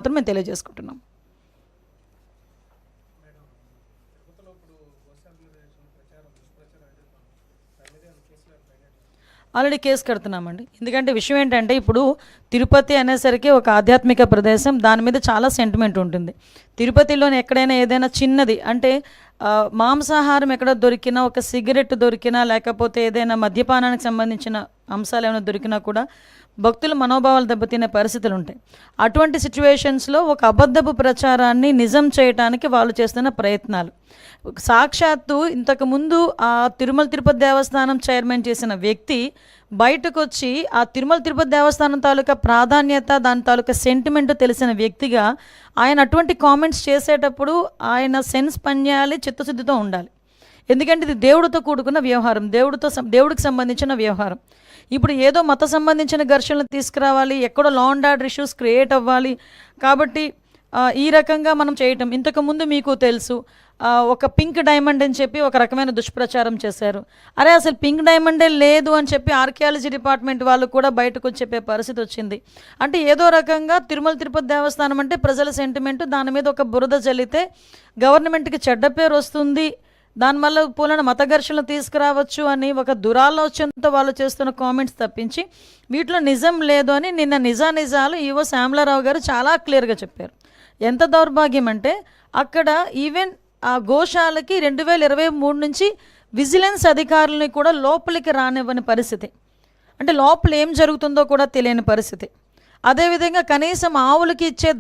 మేము తెలియజేసుకుంటున్నాం. Already case కడుతున్నామండి. ఎందుకంటే విషయం ఏంటంటే ఇప్పుడు తిరుపతి అనేసరికి ఒక ఆధ్యాత్మిక ప్రదేశం, దాని మీద చాలా సెంటిమెంట్ ఉంటుంది. తిరుపతిలోని ఎక్కడైనా ఏదైనా చిన్నది అంటే మాంసాహారం ఎక్కడ దొరికినా, ఒక సిగరెట్ దొరికినా, లేకపోతే ఏదైనా మద్యపానానికి సంబంధించిన అంశాలు ఏమైనా దొరికినా కూడా భక్తుల మనోభావాలు దెబ్బతినే పరిస్థితులు ఉంటాయి. అటువంటి సిచ్యువేషన్స్లో ఒక అబద్ధపు ప్రచారాన్ని నిజం చేయడానికి వాళ్ళు చేస్తున్న ప్రయత్నాలు, సాక్షాత్తు ఇంతకుముందు ఆ తిరుమల తిరుపతి దేవస్థానం చైర్మన్ చేసిన వ్యక్తి బయటకు వచ్చి ఆ తిరుమల తిరుపతి దేవస్థానం తాలూకా ప్రాధాన్యత, దాని తాలూకా సెంటిమెంట్ తెలిసిన వ్యక్తిగా ఆయన అటువంటి కామెంట్స్ చేసేటప్పుడు ఆయన సెన్స్ పనిచేయాలి, చిత్తశుద్ధితో ఉండాలి. ఎందుకంటే ఇది దేవుడితో కూడుకున్న వ్యవహారం, దేవుడికి సంబంధించిన వ్యవహారం. ఇప్పుడు ఏదో మత సంబంధించిన ఘర్షణలు తీసుకురావాలి, ఎక్కడో law and order issues create అవ్వాలి కాబట్టి ఈ రకంగా మనం చేయటం. ఇంతకుముందు మీకు తెలుసు ఒక పింక్ డైమండ్ అని చెప్పి ఒక రకమైన దుష్ప్రచారం చేశారు. అరే అసలు పింక్ డైమండే లేదు అని చెప్పి ఆర్కియాలజీ డిపార్ట్మెంట్ వాళ్ళు కూడా బయటకు వచ్చి చెప్పే పరిస్థితి వచ్చింది. అంటే ఏదో రకంగా తిరుమల తిరుపతి దేవస్థానం అంటే ప్రజల సెంటిమెంటు, దాని మీద ఒక బురద జల్లితే గవర్నమెంట్కి చెడ్డ పేరు వస్తుంది, దానివల్ల పూలన మత ఘర్షణలు తీసుకురావచ్చు అని ఒక దురాలోచనతో వాళ్ళు చేస్తున్న కామెంట్స్ తప్పించి వీటిలో నిజం లేదు అని నిన్న నిజాలు ఈవో శ్యామలారావు గారు చాలా క్లియర్గా చెప్పారు. ఎంత దౌర్భాగ్యం అంటే అక్కడ ఈవెన్ ఆ గోశాలకి 2023 నుంచి విజిలెన్స్ అధికారులని కూడా లోపలికి రానివ్వని పరిస్థితి, అంటే లోపల ఏం జరుగుతుందో కూడా తెలియని పరిస్థితి. అదేవిధంగా కనీసం ఆవులకి ఇచ్చే